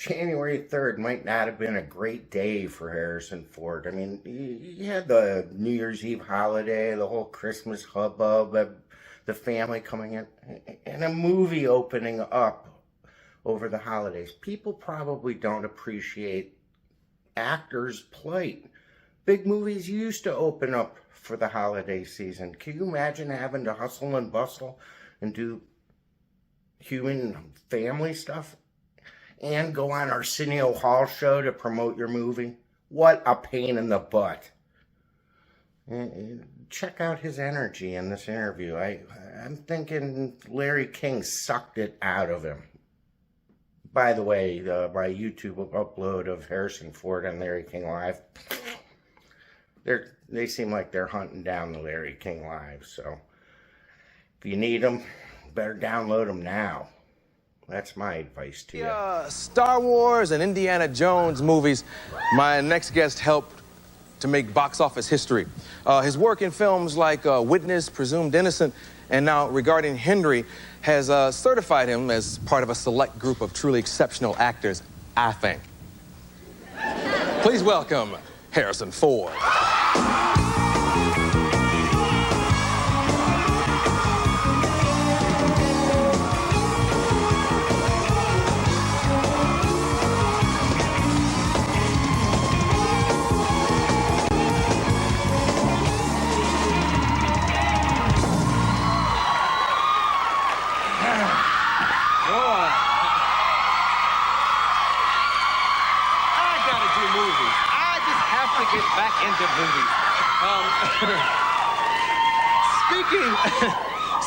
January 3rd might not have been a great day for Harrison Ford. I mean, you had the New Year's Eve holiday, the whole Christmas hubbub, the family coming in, and a movie opening up over the holidays. People probably don't appreciate actors' plight. Big movies used to open up for the holiday season. Can you imagine having to hustle and bustle and do human family stuff and go on Arsenio Hall Show to promote your movie? What a pain in the butt. Check out his energy in this interview. I'm thinking Larry King sucked it out of him. By the way, my YouTube upload of Harrison Ford and Larry King Live, they seem like they're hunting down the Larry King Live. So if you need them, better download them now. That's my advice to you. Star Wars and Indiana Jones movies, my next guest helped to make box office history. His work in films like Witness, Presumed Innocent, and now Regarding Henry has certified him as part of a select group of truly exceptional actors, I think. Please welcome Harrison Ford.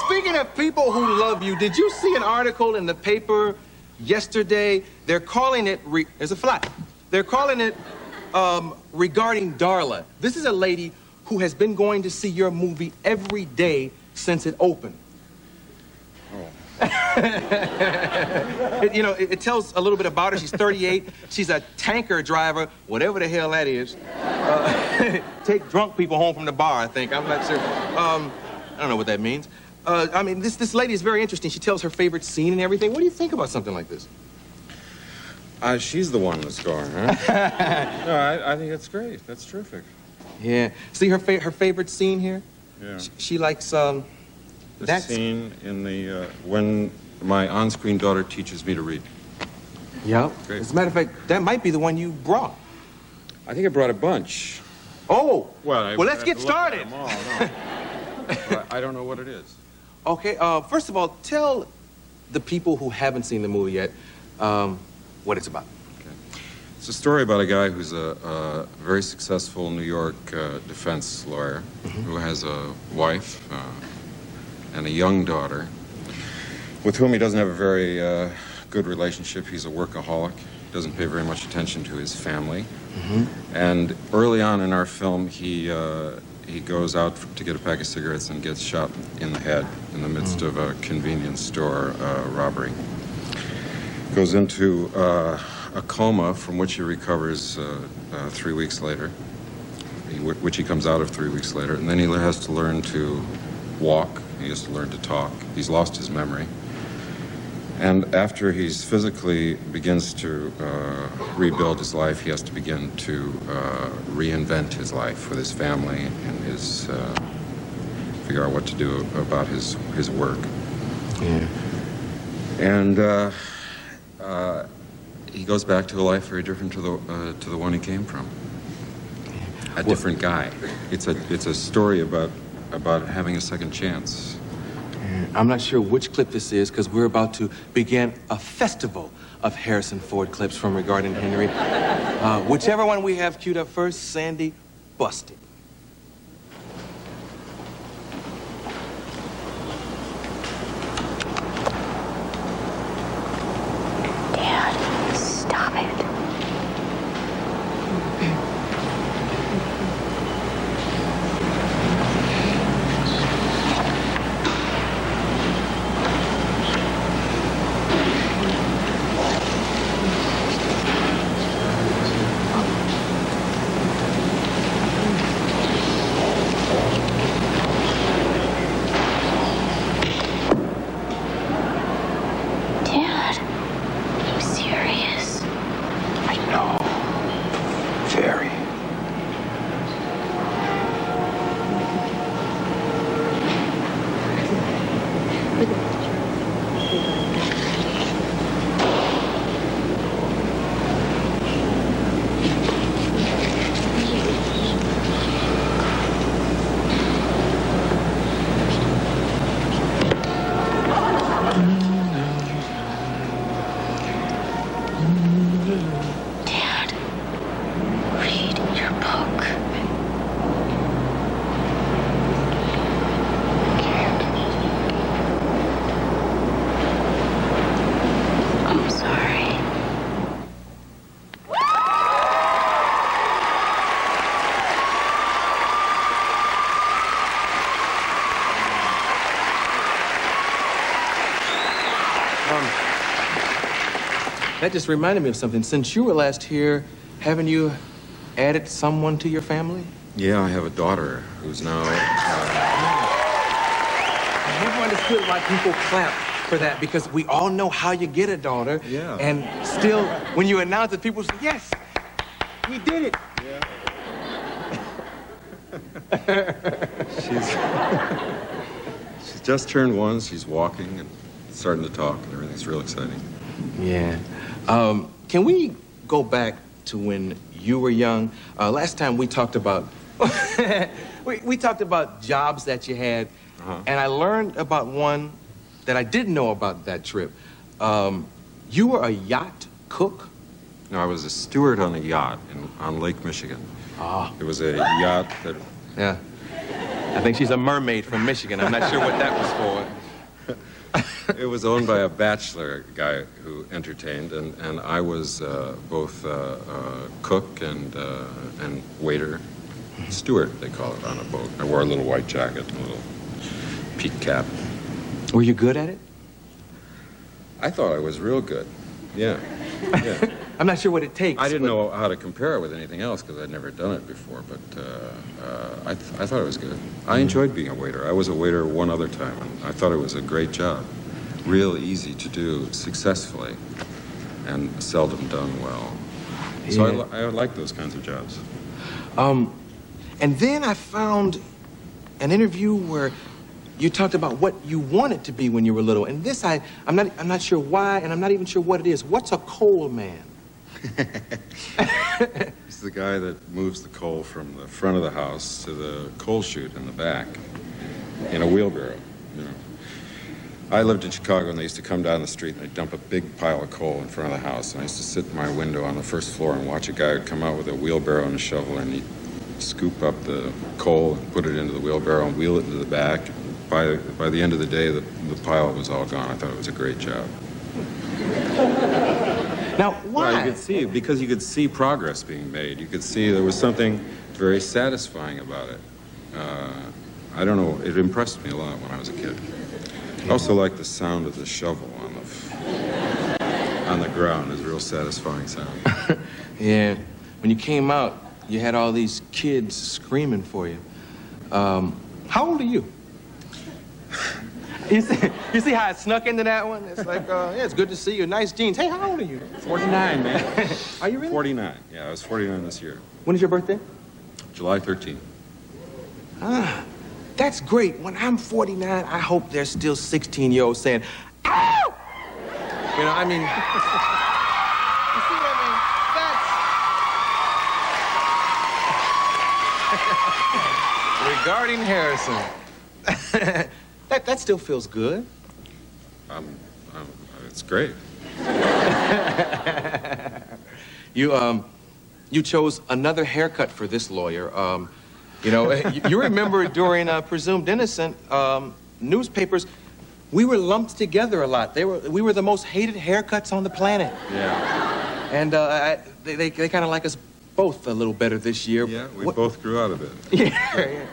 Speaking of people who love you, did you see an article in the paper yesterday? They're calling it, there's a fly. They're calling it Regarding Darla. This is a lady who has been going to see your movie every day since it opened. Oh. It tells a little bit about her. She's 38. She's a tanker driver, whatever the hell that is. Take drunk people home from the bar, I think. I'm not sure. I don't know what that means. I mean, this lady is very interesting. She tells her favorite scene and everything. What do you think about something like this? She's the one in the score, huh? No, I think that's great. That's terrific. Yeah. See her favorite scene here? Yeah. She likes, the scene in the, when my on-screen daughter teaches me to read. Yeah. Great. As a matter of fact, that might be the one you brought. I think I brought a bunch. Oh! Well, let's get started. No. I don't know what it is. Okay, first of all, tell the people who haven't seen the movie yet what it's about. Okay. It's a story about a guy who's a very successful New York defense lawyer who has a wife and a young daughter with whom he doesn't have a very good relationship. He's a workaholic. Doesn't pay very much attention to his family. And early on in our film, he goes out to get a pack of cigarettes and gets shot in the head in the midst of a convenience store robbery. Goes into a coma from which he recovers 3 weeks later, which he comes out of 3 weeks later. And then he has to learn to walk. He has to learn to talk. He's lost his memory. And after he's physically begins to rebuild his life, he has to begin to reinvent his life with his family and his figure out what to do about his work. Yeah. And he goes back to a life very different to the one he came from. A different guy. It's a story about having a second chance. I'm not sure which clip this is because we're about to begin a festival of Harrison Ford clips from Regarding Henry. Whichever one we have queued up first, Sandy, bust it. Dad, stop it. that just reminded me of something. Since you were last here, haven't you added someone to your family? Yeah, I have a daughter who's now... I never understood why people clap for that, because we all know how you get a daughter. Yeah. And still, when you announce it, people say, yes, he did it. Yeah. She's just turned 1. She's walking and starting to talk, and everything's real exciting. Yeah. Can we go back to when you were young? Last time we talked about... we talked about jobs that you had, and I learned about one that I didn't know about that trip. You were a yacht cook? No, I was a steward on a yacht on Lake Michigan. Ah. It was a yacht that... Yeah. I think she's a mermaid from Michigan. I'm not sure what that was for. It was owned by a bachelor guy who entertained, and I was both cook and waiter. Steward, they call it, on a boat. I wore a little white jacket and a little peak cap. Were you good at it? I thought I was real good. Yeah. I'm not sure what it takes. I didn't know how to compare it with anything else because I'd never done it before, but I thought it was good. I enjoyed being a waiter. I was a waiter one other time, and I thought it was a great job. Real easy to do successfully and seldom done well. So Yeah. I like those kinds of jobs. And then I found an interview where you talked about what you wanted to be when you were little. And this, I'm not sure why, and I'm not even sure what it is. What's a coal man? He's the guy that moves the coal from the front of the house to the coal chute in the back in a wheelbarrow, you know. I lived in Chicago, and they used to come down the street, and they'd dump a big pile of coal in front of the house. And I used to sit in my window on the first floor and watch a guy who'd come out with a wheelbarrow and a shovel, and he'd scoop up the coal and put it into the wheelbarrow and wheel it into the back. By the end of the day, the pile was all gone. I thought it was a great job. Now, why? Well, you could see, because you could see progress being made. You could see there was something very satisfying about it. I don't know, it impressed me a lot when I was a kid. I also like the sound of the shovel on the ground. It's a real satisfying sound. Yeah. When you came out, you had all these kids screaming for you. How old are you? You see how I snuck into that one? It's like, yeah, it's good to see you. Nice jeans. Hey, how old are you? 49, man. Are you really? 49. Yeah, I was 49 this year. When is your birthday? July 13th. Ah, that's great. When I'm 49, I hope there's still 16-year-olds saying, ow! You know, I mean... You see what I mean? Regarding Harrison, that still feels good. It's great. You chose another haircut for this lawyer. You know, you remember during Presumed Innocent, newspapers, we were lumped together a lot. We were the most hated haircuts on the planet. Yeah. And they kind of like us both a little better this year. Yeah, we both grew out of it. Yeah.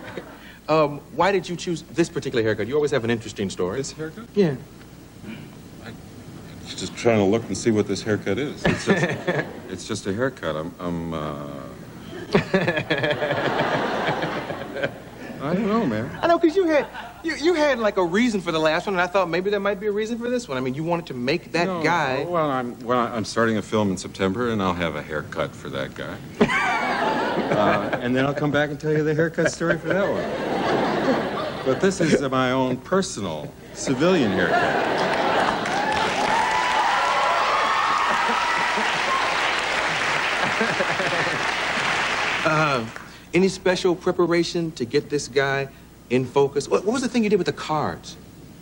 Why did you choose this particular haircut? You always have an interesting story. This haircut? Yeah. I'm just trying to look and see what this haircut is. It's just a haircut. I don't know, man. I know, because you had like a reason for the last one, and I thought maybe there might be a reason for this one. I mean, you wanted to make that guy... Well, I'm starting a film in September, and I'll have a haircut for that guy. And then I'll come back and tell you the haircut story for that one. But this is my own personal civilian haircut. Any special preparation to get this guy in focus? What was the thing you did with the cards?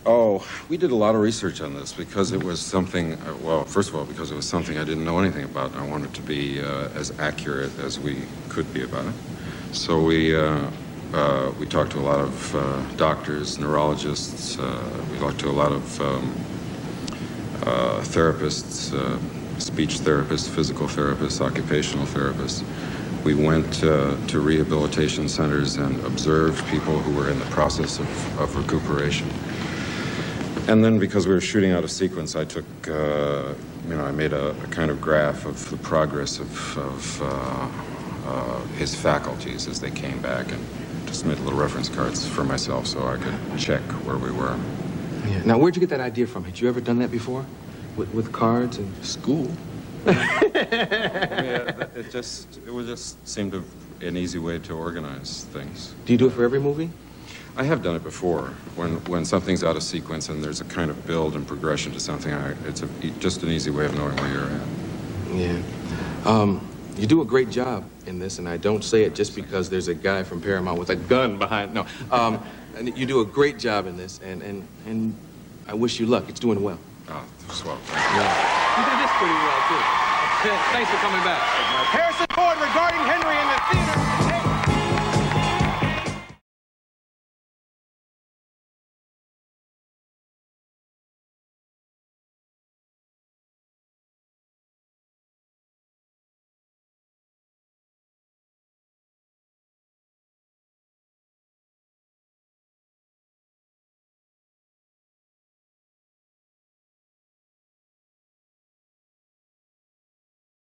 Oh, we did a lot of research on this because it was something, well, first of all, because it was something I didn't know anything about, and I wanted to be as accurate as we could be about it. So we talked to a lot of doctors, neurologists, we talked to a lot of therapists, speech therapists, physical therapists, occupational therapists. We went to rehabilitation centers and observed people who were in the process of recuperation. And then because we were shooting out of sequence, I took, I made a kind of graph of the progress of his faculties as they came back, and just made little reference cards for myself so I could check where we were. Yeah. Now, where'd you get that idea from? Had you ever done that before? With cards and school? Yeah, it just seemed an easy way to organize things. Do you do it for every movie? I have done it before. When something's out of sequence and there's a kind of build and progression to something, it's just an easy way of knowing where you're at. Yeah. You do a great job in this, and I don't say it just because there's a guy from Paramount with a gun behind. No. And you do a great job in this, and I wish you luck. It's doing well. Oh, swell. Yeah. You did this pretty well, too. Thanks for coming back. Harrison Ford regarding Henry in the theater.